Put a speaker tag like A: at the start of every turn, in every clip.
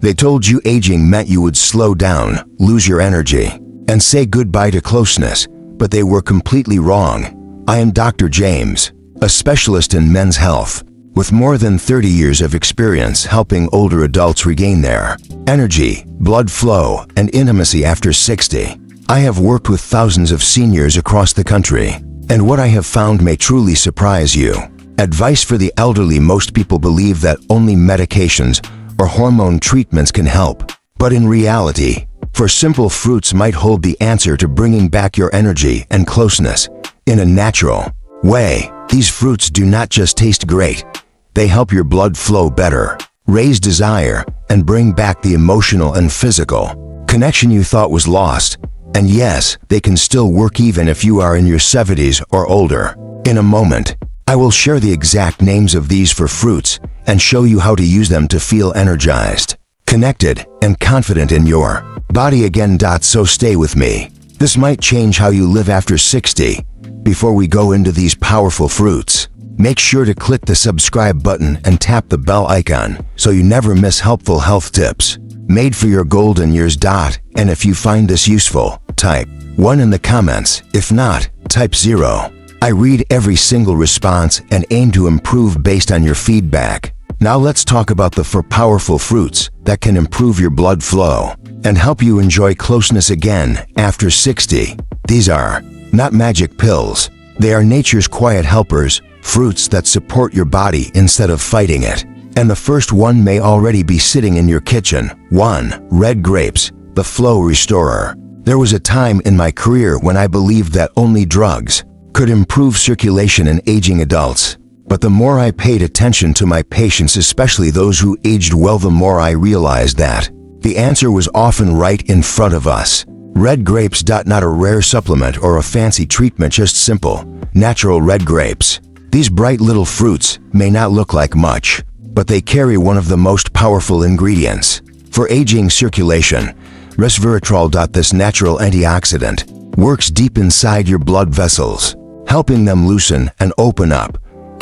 A: They told you aging meant you would slow down, lose your energy, and say goodbye to closeness, but they were completely wrong. I am Dr. James, a specialist in men's health, with more than 30 years of experience helping older adults regain their energy, blood flow, and intimacy after 60. I have worked with thousands of seniors across the country, and what I have found may truly surprise you. Advice for the elderly: most people believe that only medications or hormone treatments can help. But in reality, simple fruits might hold the answer to bringing back your energy and closeness in a natural way. These fruits do not just taste great, they help your blood flow better, raise desire, and bring back the emotional and physical connection you thought was lost. And yes, they can still work even if you are in your 70s or older. In a moment, I will share the exact names of these fruits and show you how to use them to feel energized, connected, and confident in your body again. So stay with me. This might change how you live after 60. Before we go into these powerful fruits, make sure to click the subscribe button and tap the bell icon so you never miss helpful health tips made for your golden years. And if you find this useful, type 1 in the comments. If not, type 0. I read every single response and aim to improve based on your feedback. Now let's talk about the 4 powerful fruits that can improve your blood flow and help you enjoy closeness again after 60. These are not magic pills. They are nature's quiet helpers, fruits that support your body instead of fighting it. And the first one may already be sitting in your kitchen. 1. Red grapes, the flow restorer. There was a time in my career when I believed that only drugs could improve circulation in aging adults. But the more I paid attention to my patients, especially those who aged well, the more I realized that the answer was often right in front of us. Red grapes. Not a rare supplement or a fancy treatment, just simple, natural red grapes. These bright little fruits may not look like much, but they carry one of the most powerful ingredients for aging: circulation. Resveratrol. This natural antioxidant works deep inside your blood vessels, helping them loosen and open up,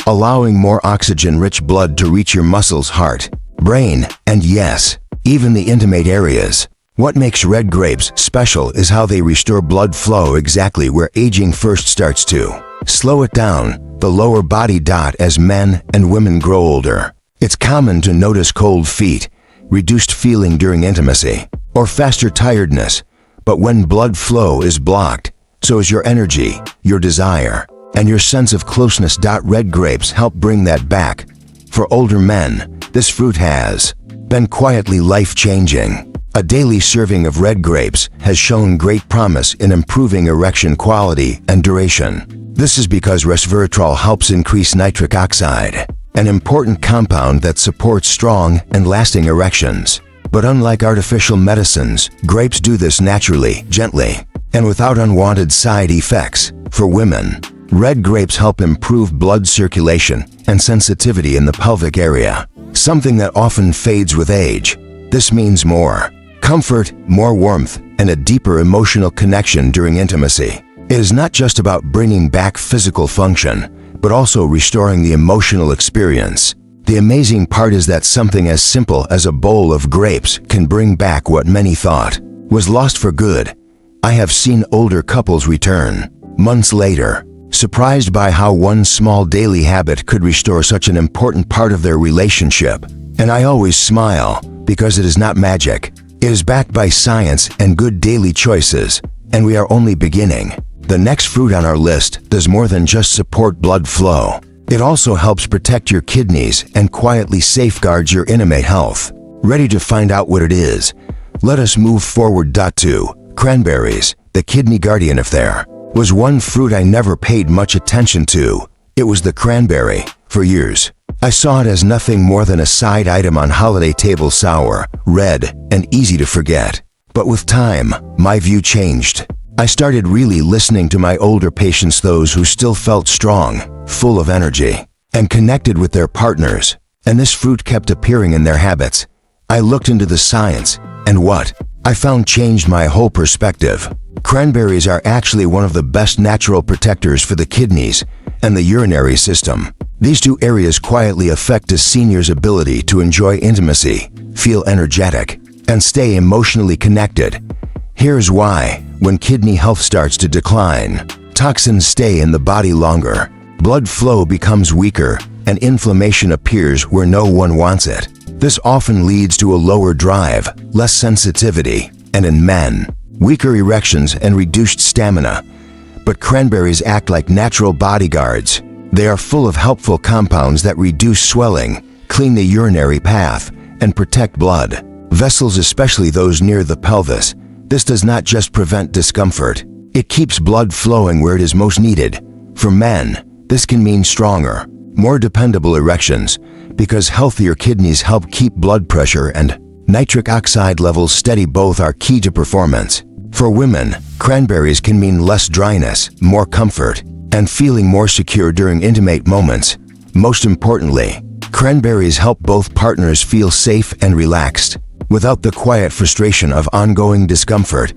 A: allowing more oxygen-rich blood to reach your muscles, heart, brain, and yes, even the intimate areas. What makes red grapes special is how they restore blood flow exactly where aging first starts to slow it down, the lower body. As men and women grow older, it's common to notice cold feet, reduced feeling during intimacy, or faster tiredness. But when blood flow is blocked, so is your energy, your desire, and your sense of closeness. Red grapes help bring that back. For older men, this fruit has been quietly life-changing. A daily serving of red grapes has shown great promise in improving erection quality and duration. This is because resveratrol helps increase nitric oxide, an important compound that supports strong and lasting erections. But unlike artificial medicines, grapes do this naturally, gently, and without unwanted side effects. For women, red grapes help improve blood circulation and sensitivity in the pelvic area, something that often fades with age. This means more comfort, more warmth, and a deeper emotional connection during intimacy. It is not just about bringing back physical function, but also restoring the emotional experience. The amazing part is that something as simple as a bowl of grapes can bring back what many thought was lost for good. I have seen older couples return months later, surprised by how one small daily habit could restore such an important part of their relationship. And I always smile, because it is not magic. It is backed by science and good daily choices, and we are only beginning. The next fruit on our list does more than just support blood flow. It also helps protect your kidneys and quietly safeguards your intimate health. Ready to find out what it is? Let us move forward. 2. Cranberries, the kidney guardian. If there was one fruit I never paid much attention to, it was the cranberry. For years, I saw it as nothing more than a side item on holiday tables: sour, red, and easy to forget. But with time, my view changed. I started really listening to my older patients, those who still felt strong, full of energy, and connected with their partners. And this fruit kept appearing in their habits. I looked into the science, and what I found changed my whole perspective. Cranberries are actually one of the best natural protectors for the kidneys and the urinary system. These two areas quietly affect a senior's ability to enjoy intimacy, feel energetic, and stay emotionally connected. Here's why. When kidney health starts to decline, toxins stay in the body longer, blood flow becomes weaker, and inflammation appears where no one wants it. This often leads to a lower drive, less sensitivity, and in men, weaker erections and reduced stamina. But cranberries act like natural bodyguards. They are full of helpful compounds that reduce swelling, clean the urinary path, and protect blood vessels, especially those near the pelvis. This does not just prevent discomfort, it keeps blood flowing where it is most needed. For men, this can mean stronger, more dependable erections, because healthier kidneys help keep blood pressure and nitric oxide levels steady. Both are key to performance. For women, cranberries can mean less dryness, more comfort, and feeling more secure during intimate moments. Most importantly, cranberries help both partners feel safe and relaxed, without the quiet frustration of ongoing discomfort.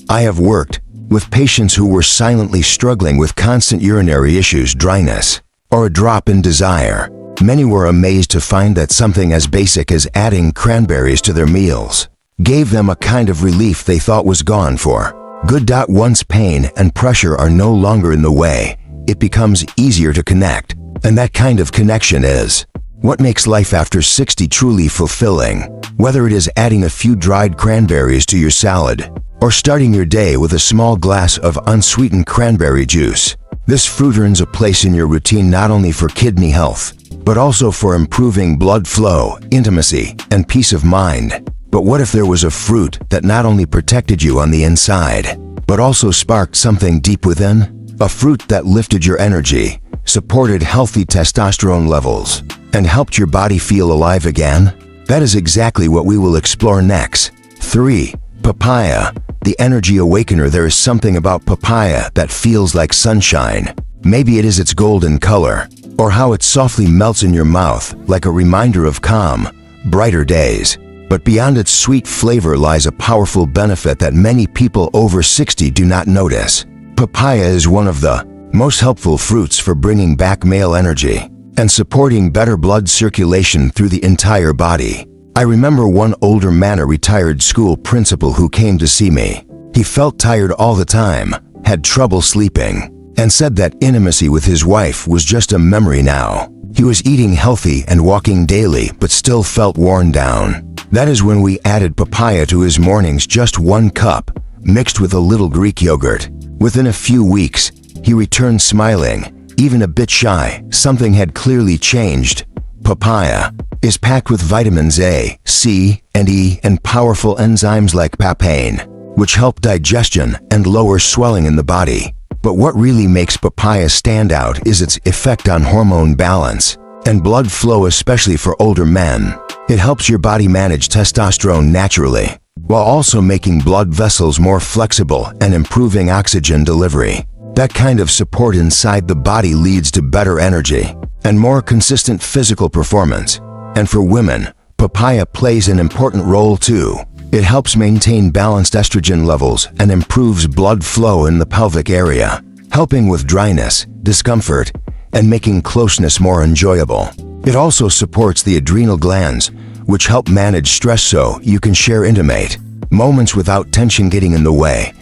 A: I have worked with patients who were silently struggling with constant urinary issues, dryness, or a drop in desire. Many were amazed to find that something as basic as adding cranberries to their meals gave them a kind of relief they thought was gone for good. Once pain and pressure are no longer in the way, it becomes easier to connect. And that kind of connection is what makes life after 60 truly fulfilling. Whether it is adding a few dried cranberries to your salad or starting your day with a small glass of unsweetened cranberry juice, this fruit earns a place in your routine not only for kidney health, but also for improving blood flow, intimacy, and peace of mind. But what if there was a fruit that not only protected you on the inside, but also sparked something deep within? A fruit that lifted your energy, supported healthy testosterone levels, and helped your body feel alive again? That is exactly what we will explore next. 3. Papaya, the energy awakener. There is something about papaya that feels like sunshine. Maybe it is its golden color, or how it softly melts in your mouth like a reminder of calm, brighter days. But beyond its sweet flavor lies a powerful benefit that many people over 60 do not notice. Papaya is one of the most helpful fruits for bringing back male energy and supporting better blood circulation through the entire body. I remember one older man, a retired school principal, who came to see me. He felt tired all the time, had trouble sleeping, and said that intimacy with his wife was just a memory now. He was eating healthy and walking daily, but still felt worn down. That is when we added papaya to his mornings, just 1 cup, mixed with a little Greek yogurt. Within a few weeks, he returned smiling, even a bit shy. Something had clearly changed. Papaya is packed with vitamins A, C, and E, and powerful enzymes like papain, which help digestion and lower swelling in the body. But what really makes papaya stand out is its effect on hormone balance and blood flow, especially for older men. It helps your body manage testosterone naturally, while also making blood vessels more flexible and improving oxygen delivery. That kind of support inside the body leads to better energy and more consistent physical performance. And for women, papaya plays an important role too. It helps maintain balanced estrogen levels and improves blood flow in the pelvic area, helping with dryness, discomfort, and making closeness more enjoyable. It also supports the adrenal glands, which help manage stress so you can share intimate moments without tension getting in the way.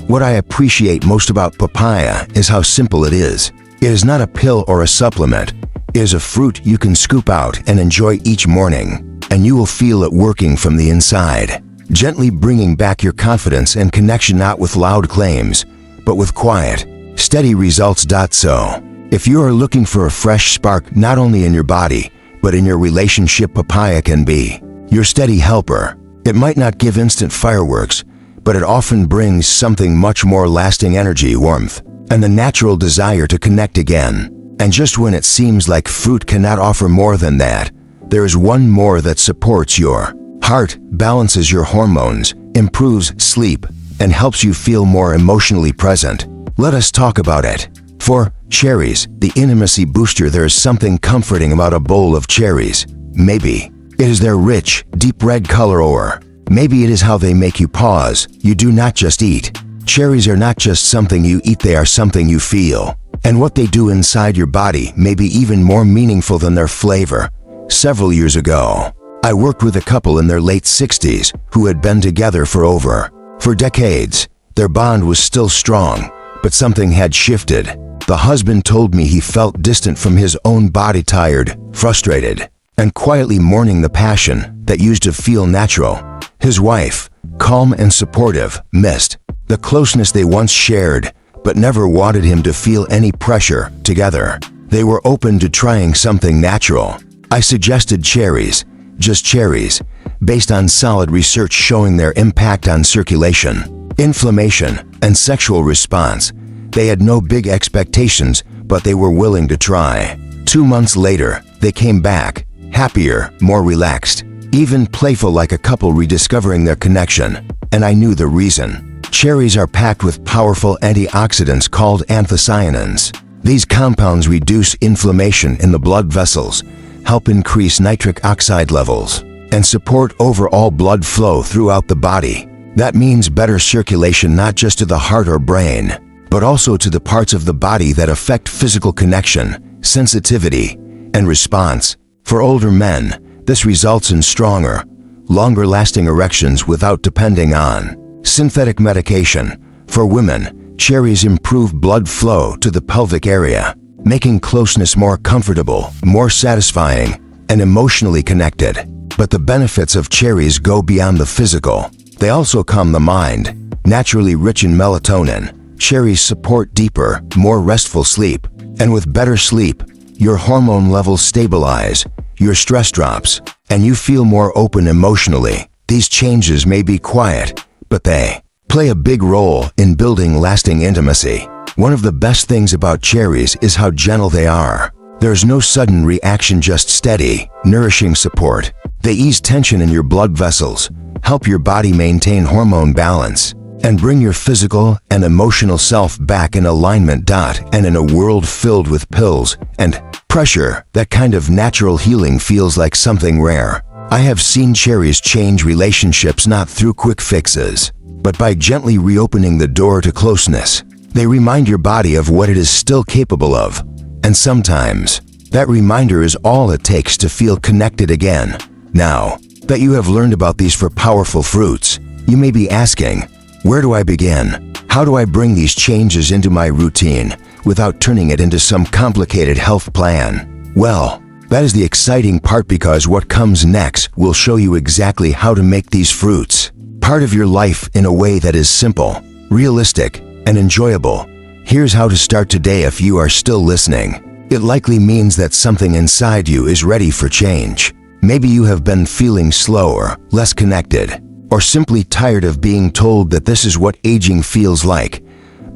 A: What I appreciate most about papaya is how simple it is. It is not a pill or a supplement. It is a fruit you can scoop out and enjoy each morning, and you will feel it working from the inside, gently bringing back your confidence and connection, not with loud claims, but with quiet, steady results. So, if you are looking for a fresh spark not only in your body, but in your relationship, papaya can be your steady helper. It might not give instant fireworks, but it often brings something much more lasting: energy, warmth, and the natural desire to connect again. And just when it seems like fruit cannot offer more than that, there is one more that supports your heart, balances your hormones, improves sleep, and helps you feel more emotionally present. Let us talk about it. For cherries, the intimacy booster. There is something comforting about a bowl of cherries. Maybe it is their rich, deep red color, or maybe it is how they make you pause. You do not just eat Cherries are not just something you eat, they are something you feel. And what they do inside your body may be even more meaningful than their flavor. Several years ago, I worked with a couple in their late 60s who had been together for decades. Their bond was still strong, but something had shifted. The husband told me he felt distant from his own body, tired, frustrated, and quietly mourning the passion that used to feel natural. His wife, calm and supportive, missed the closeness they once shared, but never wanted him to feel any pressure. Together, they were open to trying something natural. I suggested cherries, just cherries, based on solid research showing their impact on circulation, inflammation, and sexual response. They had no big expectations, but they were willing to try. 2 months later, they came back, happier, more relaxed, even playful, like a couple rediscovering their connection. And I knew the reason. Cherries are packed with powerful antioxidants called anthocyanins. These compounds reduce inflammation in the blood vessels, help increase nitric oxide levels, and support overall blood flow throughout the body. That means better circulation not just to the heart or brain, but also to the parts of the body that affect physical connection, sensitivity, and response. For older men, this results in stronger, longer-lasting erections without depending on synthetic medication. For women, cherries improve blood flow to the pelvic area, making closeness more comfortable, more satisfying, and emotionally connected. But the benefits of cherries go beyond the physical. They also calm the mind. Naturally rich in melatonin, cherries support deeper, more restful sleep. And with better sleep, your hormone levels stabilize, your stress drops, and you feel more open emotionally. These changes may be quiet, but they play a big role in building lasting intimacy. One of the best things about cherries is how gentle they are. There's no sudden reaction, just steady, nourishing support. They ease tension in your blood vessels, help your body maintain hormone balance, and bring your physical and emotional self back in alignment. And in a world filled with pills and pressure, that kind of natural healing feels like something rare. I have seen cherries change relationships not through quick fixes, but by gently reopening the door to closeness. They remind your body of what it is still capable of. And sometimes, that reminder is all it takes to feel connected again. Now that you have learned about these powerful fruits, you may be asking, where do I begin? How do I bring these changes into my routine without turning it into some complicated health plan? Well, that is the exciting part, because what comes next will show you exactly how to make these fruits part of your life in a way that is simple, realistic, and enjoyable. Here's how to start today. If you are still listening, it likely means that something inside you is ready for change. Maybe you have been feeling slower, less connected, or simply tired of being told that this is what aging feels like.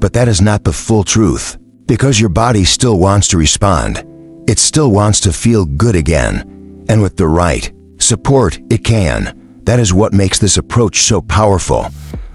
A: But that is not the full truth, because your body still wants to respond. It still wants to feel good again, and with the right support, it can. That is what makes this approach so powerful.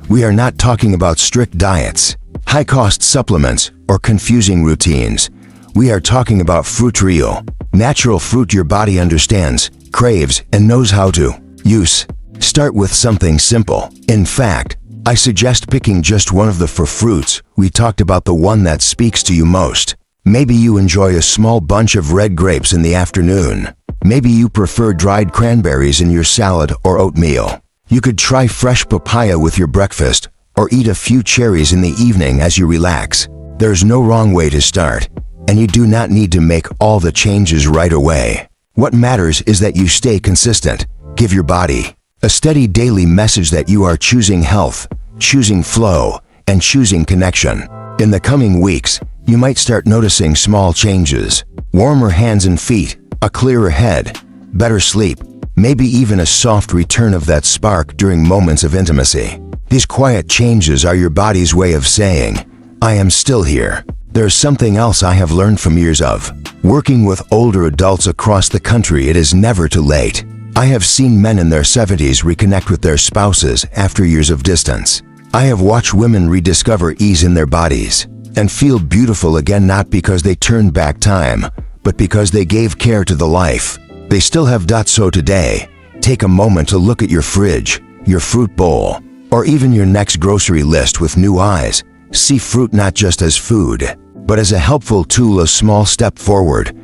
A: We are not talking about strict diets, high-cost supplements, or confusing routines. We are talking about fruit, real, natural fruit your body understands, craves, and knows how to use. Start with something simple. In fact, I suggest picking just one of the 4 fruits we talked about, the one that speaks to you most. Maybe you enjoy a small bunch of red grapes in the afternoon. Maybe you prefer dried cranberries in your salad or oatmeal. You could try fresh papaya with your breakfast, or eat a few cherries in the evening as you relax. There's no wrong way to start, and you do not need to make all the changes right away. What matters is that you stay consistent. Give your body a steady daily message that you are choosing health, choosing flow, and choosing connection. In the coming weeks, you might start noticing small changes. Warmer hands and feet, a clearer head, better sleep, maybe even a soft return of that spark during moments of intimacy. These quiet changes are your body's way of saying, I am still here. There's something else I have learned from years of working with older adults across the country. It is never too late. I have seen men in their 70s reconnect with their spouses after years of distance. I have watched women rediscover ease in their bodies and feel beautiful again, not because they turned back time, but because they gave care to the life they still have. So today, take a moment to look at your fridge, your fruit bowl, or even your next grocery list with new eyes. See fruit not just as food, but as a helpful tool, a small step forward.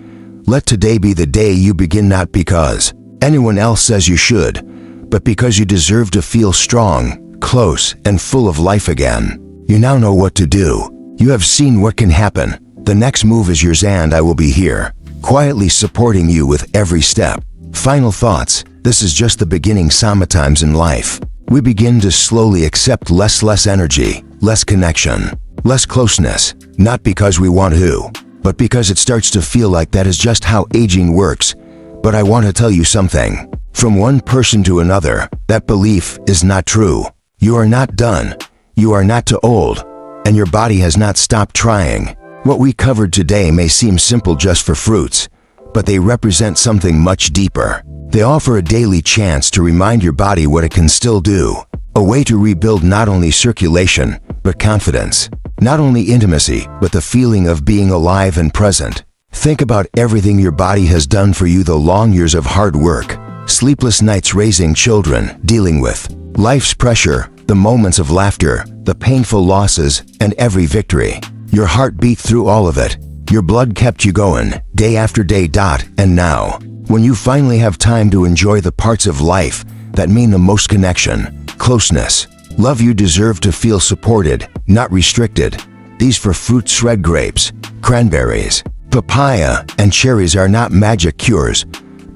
A: Let today be the day you begin, not because anyone else says you should, but because you deserve to feel strong, close, and full of life again. You now know what to do. You have seen what can happen. The next move is yours, and I will be here, quietly supporting you with every step. Final thoughts. This is just the beginning. Sometimes in life, we begin to slowly accept less energy, less connection, less closeness, not because we want to, but because it starts to feel like that is just how aging works. But I want to tell you something. From one person to another, that belief is not true. You are not done. You are not too old, and your body has not stopped trying. What we covered today may seem simple just for fruits, but they represent something much deeper. They offer a daily chance to remind your body what it can still do, a way to rebuild not only circulation, but confidence, not only intimacy, but the feeling of being alive and present. Think about everything your body has done for you, the long years of hard work, sleepless nights raising children, dealing with life's pressure, the moments of laughter, the painful losses, and every victory. Your heart beat through all of it. Your blood kept you going, day after day. And now, when you finally have time to enjoy the parts of life that mean the most, connection, closeness, love, you deserve to feel supported, not restricted. These for fruits, red grapes, cranberries, papaya, and cherries are not magic cures,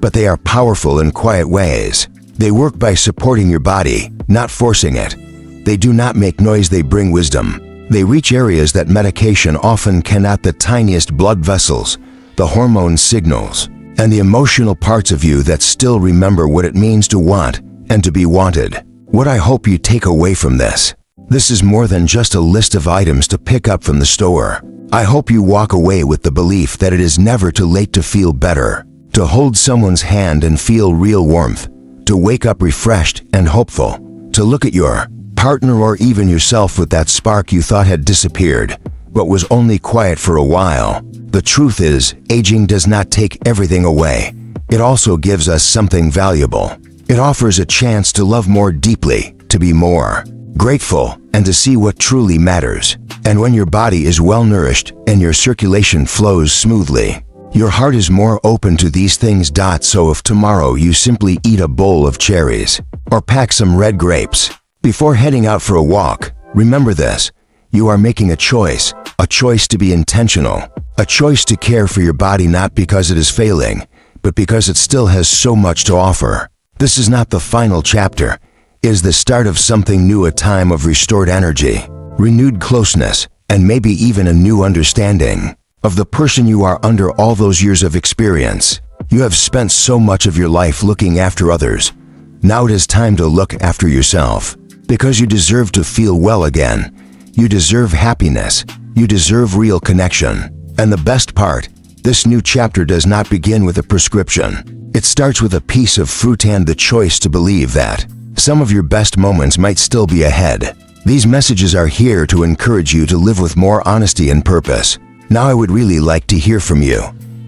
A: but they are powerful in quiet ways. They work by supporting your body, not forcing it. They do not make noise, they bring wisdom. They reach areas that medication often cannot, the tiniest blood vessels, the hormone signals, and the emotional parts of you that still remember what it means to want and to be wanted. What I hope you take away from this is more than just a list of items to pick up from the store. I hope you walk away with the belief that it is never too late to feel better, to hold someone's hand and feel real warmth, to wake up refreshed and hopeful, to look at your partner or even yourself with that spark you thought had disappeared, but was only quiet for a while. The truth is, aging does not take everything away. It also gives us something valuable. It offers a chance to love more deeply, to be more grateful, and to see what truly matters. And when your body is well nourished and your circulation flows smoothly, your heart is more open to these things. So if tomorrow you simply eat a bowl of cherries or pack some red grapes before heading out for a walk, remember this: you are making a choice to be intentional, a choice to care for your body, not because it is failing, but because it still has so much to offer. This is not the final chapter. It is the start of something new, a time of restored energy, renewed closeness, and maybe even a new understanding of the person you are. Under all those years of experience, you have spent so much of your life looking after others. Now it is time to look after yourself, because you deserve to feel well again. You deserve happiness. You deserve real connection. And the best part, this new chapter does not begin with a prescription. It starts with a piece of fruit and the choice to believe that some of your best moments might still be ahead. These messages are here to encourage you to live with more honesty and purpose. Now I would really like to hear from you.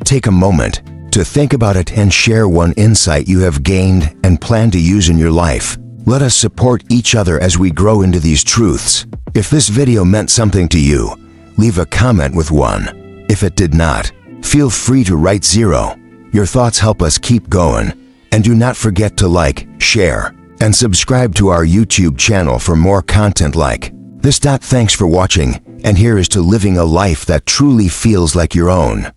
A: Take a moment to think about it and share one insight you have gained and plan to use in your life. Let us support each other as we grow into these truths. If this video meant something to you, leave a comment with 1. If it did not, feel free to write 0. Your thoughts help us keep going. And do not forget to like, share, and subscribe to our YouTube channel for more content like this. Thanks for watching, and here is to living a life that truly feels like your own.